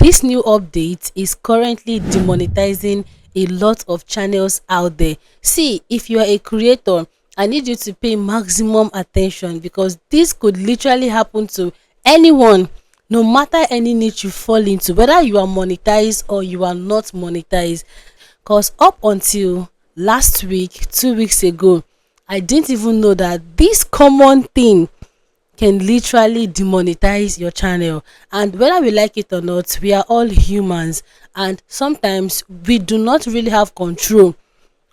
this new update is currently demonetizing a lot of channels out there. See, if you are a creator, I need you to pay maximum attention because this could literally happen to anyone, no matter any niche you fall into, whether you are monetized or you are not monetized. Because up until last week, 2 weeks ago, I didn't even know that this common thing can literally demonetize your channel. And whether we like it or not, we are all humans, and sometimes we do not really have control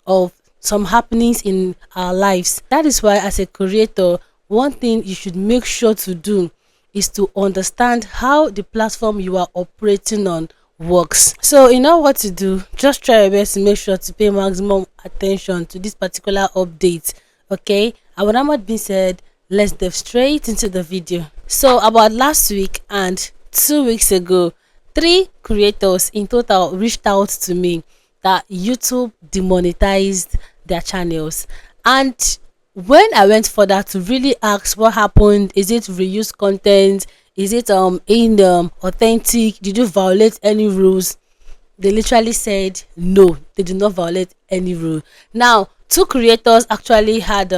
of some happenings in our lives. That is why, as a creator, one thing you should make sure to do is to understand how the platform you are operating on works. So you know what to do. Just try your best to make sure to pay maximum attention to this particular update. Okay, and with that much being said, let's dive straight into the video. So about last week and 2 weeks ago, three creators in total reached out to me that YouTube demonetized their channels. And when I went further to really ask what happened, is it reused content, is it in authentic, did you violate any rules, they literally said no, they did not violate any rule. Now, two creators actually had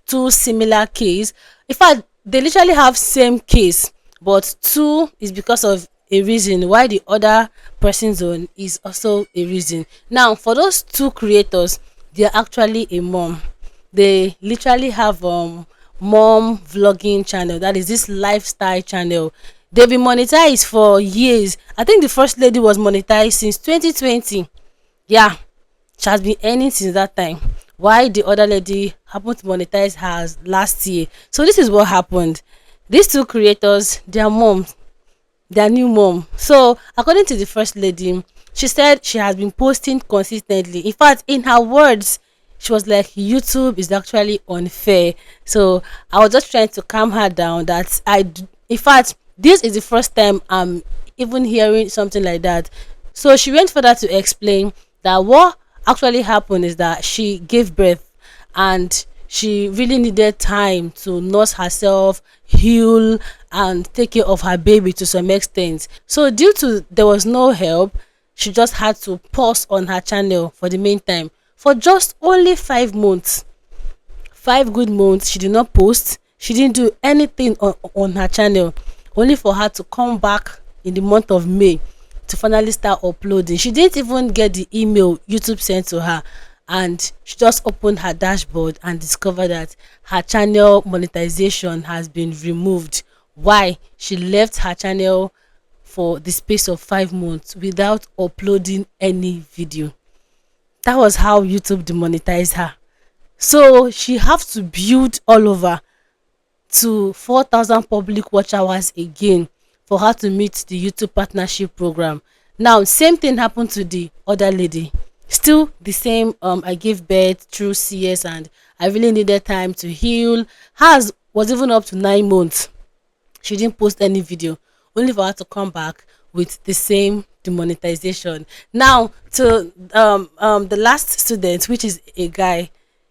two similar case. In fact, they literally have same case, but two is because of a reason, why the other person's own is also a reason. Now, for those two creators, they are actually a mom. They literally have mom vlogging channel, that is this lifestyle channel. They've been monetized for years. I think the first lady was monetized since 2020. Yeah, she has been earning since that time. Why the other lady happened to monetize hers last year. So this is what happened. These two creators, their moms, their new mom. So according to the first lady, she said she has been posting consistently. In fact, in her words, she was like, YouTube is actually unfair. So I was just trying to calm her down that in fact, this is the first time I'm even hearing something like that. So she went further to explain that what actually happened is that she gave birth and she really needed time to nurse herself, heal, and take care of her baby to some extent. So due to there was no help, she just had to pause on her channel for the meantime for just only 5 months. 5 good months she did not post, she didn't do anything on her channel, only for her to come back in the month of May to finally start uploading. She didn't even get the email YouTube sent to her, and she just opened her dashboard and discovered that her channel monetization has been removed. Why? She left her channel for the space of 5 months without uploading any video. That was how YouTube demonetized her. So she have to build all over to 4,000 public watch hours again for her to meet the YouTube partnership program. Now, same thing happened to the other lady. Still the same. I gave birth through CS and I really needed time to heal. Hers was even up to 9 months. She didn't post any video, only for her to come back with the same demonetization. Now, to the last student, which is a guy,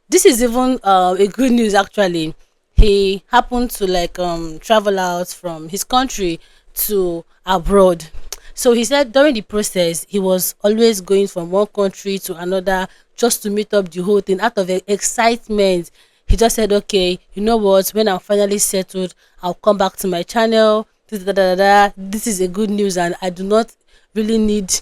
this is even a good news actually. He happened to like travel out from his country to abroad. So he said during the process he was always going from one country to another just to meet up the whole thing out of excitement. He just said, okay, you know what, when I'm finally settled, I'll come back to my channel. This is a good news and I do not really need,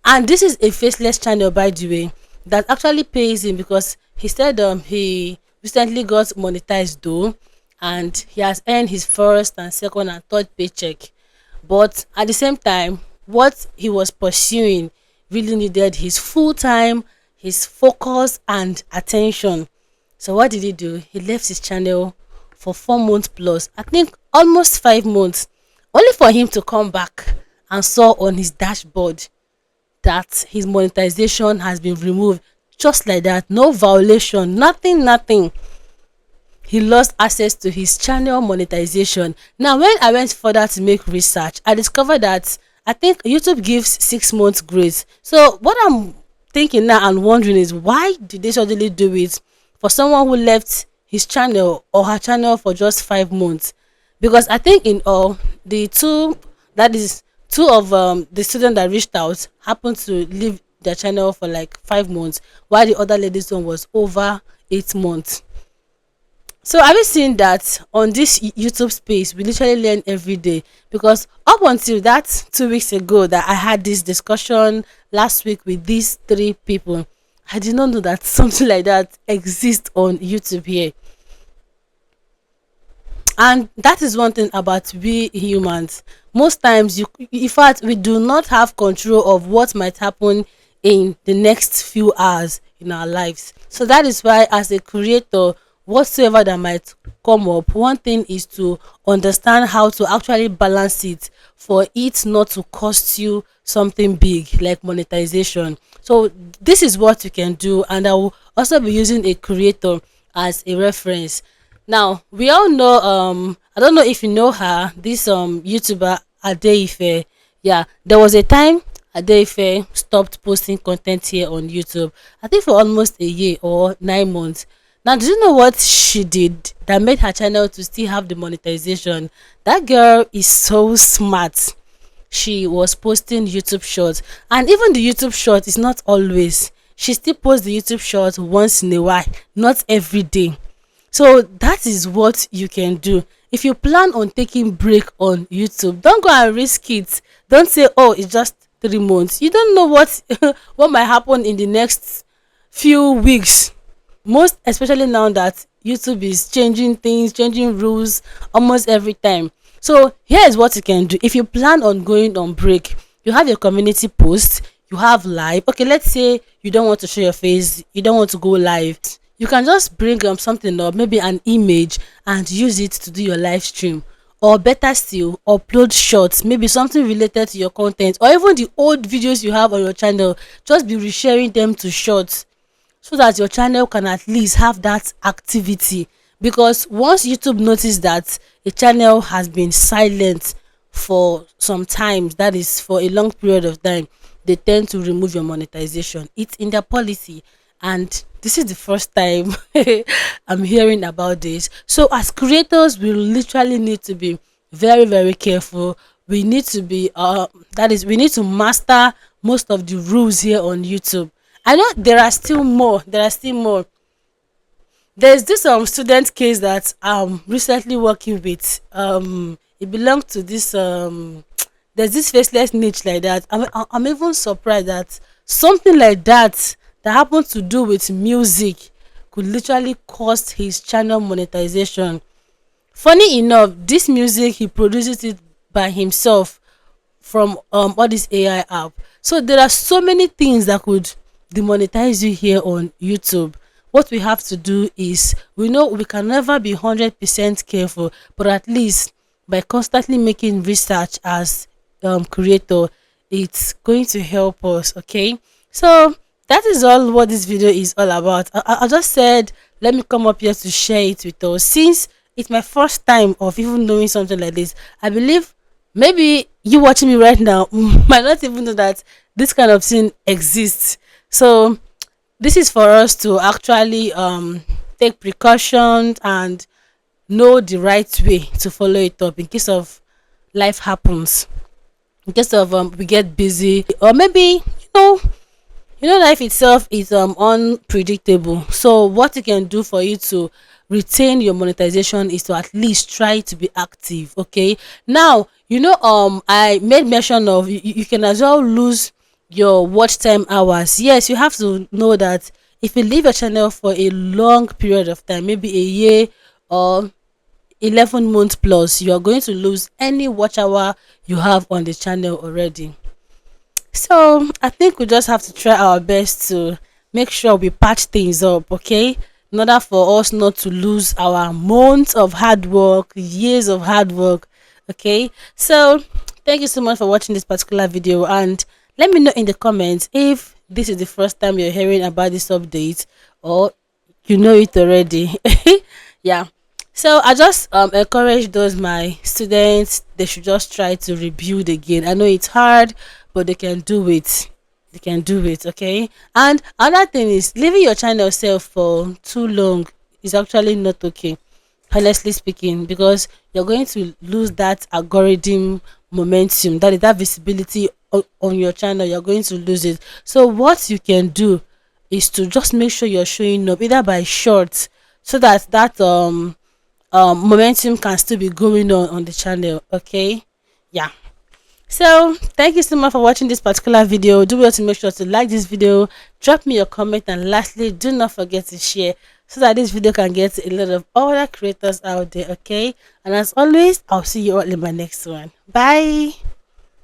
and this is a faceless channel by the way that actually pays him, because he said he recently got monetized though, and he has earned his first and second and third paycheck. But at the same time, what he was pursuing really needed his full time, his focus and attention. So what did he do? He left his channel for 4 months plus, I think almost 5 months, only for him to come back and saw on his dashboard that his monetization has been removed. Just like that, no violation, nothing, nothing. He lost access to his channel monetization. Now, when I went further to make research, I discovered that I think YouTube gives 6 months grace. So what I'm thinking now and wondering is, why did they suddenly do it for someone who left his channel or her channel for just 5 months? Because I think in all the two, that is Two of the students that reached out happened to leave their channel for like 5 months, while the other lady's one was over 8 months. So have you seen that on this YouTube space we literally learn every day? Because up until that 2 weeks ago that I had this discussion last week with these three people, I did not know that something like that exists on YouTube here. And that is one thing about we humans. Most times, in fact, we do not have control of what might happen in the next few hours in our lives. So that is why, as a creator, whatsoever that might come up, one thing is to understand how to actually balance it for it not to cost you something big like monetization. So this is what you can do, and I will also be using a creator as a reference. Now we all know, I don't know if you know her, this YouTuber Adeife. Yeah, there was a time Adeife stopped posting content here on YouTube. I think for almost a year or 9 months. Now, do you know what she did that made her channel to still have the monetization? That girl is so smart. She was posting YouTube shorts, and even the YouTube short is not always. She still posts the YouTube short once in a while, not every day. So that is what you can do. If you plan on taking break on YouTube, don't go and risk it. Don't say, oh, it's just 3 months. You don't know what what might happen in the next few weeks. Most especially now that YouTube is changing things, changing rules almost every time. So here is what you can do. If you plan on going on break, you have your community post, you have live. Okay, let's say you don't want to show your face, you don't want to go live. You can just bring something up, maybe an image, and use it to do your live stream. Or better still, upload shorts, maybe something related to your content, or even the old videos you have on your channel. Just be resharing them to shorts so that your channel can at least have that activity. Because once YouTube notice that a channel has been silent for some time, that is for a long period of time, they tend to remove your monetization. It's in their policy, and this is the first time I'm hearing about this. So as creators, we literally need to be very, very careful. We need to be that is, we need to master most of the rules here on YouTube. I know there are still more. There are still more. There's this student case that I'm recently working with. It belongs to this there's this faceless niche like that. I'm even surprised that something like that happened to do with music could literally cost his channel monetization. Funny enough, this music he produces it by himself from all this AI app. So there are so many things that could demonetize you here on YouTube. What we have to do is, we know we can never be 100% careful, but at least by constantly making research as creator, it's going to help us. Okay, so that is all what this video is all about. I just said let me come up here to share it with us, since it's my first time of even knowing something like this. I believe maybe you watching me right now might not even know that this kind of thing exists. So this is for us to actually take precautions and know the right way to follow it up in case of life happens, in case of we get busy, or maybe life itself is unpredictable. So what you can do for you to retain your monetization is to at least try to be active. Okay, now I made mention of you can as well lose your watch time hours. Yes, you have to know that if you leave your channel for a long period of time, maybe a year or 11 months plus, you are going to lose any watch hour you have on the channel already. So I think we just have to try our best to make sure we patch things up, okay? In order for us not to lose our months of hard work, years of hard work, okay? So thank you so much for watching this particular video, and let me know in the comments if this is the first time you're hearing about this update or you know it already. Yeah. So I just encourage those my students, they should just try to rebuild again. I know it's hard, but they can do it. They can do it, okay? And another thing is, leaving your channel self for too long is actually not okay, honestly speaking, because you're going to lose that algorithm momentum, that is that visibility on your channel, you're going to lose it. So what you can do is to just make sure you're showing up either by shorts, so that momentum can still be going on the channel. Okay, yeah. So thank you so much for watching this particular video. Do well to make sure to like this video, drop me your comment, and lastly, do not forget to share so that this video can get to a lot of other creators out there. Okay, and as always, I'll see you all in my next one. Bye.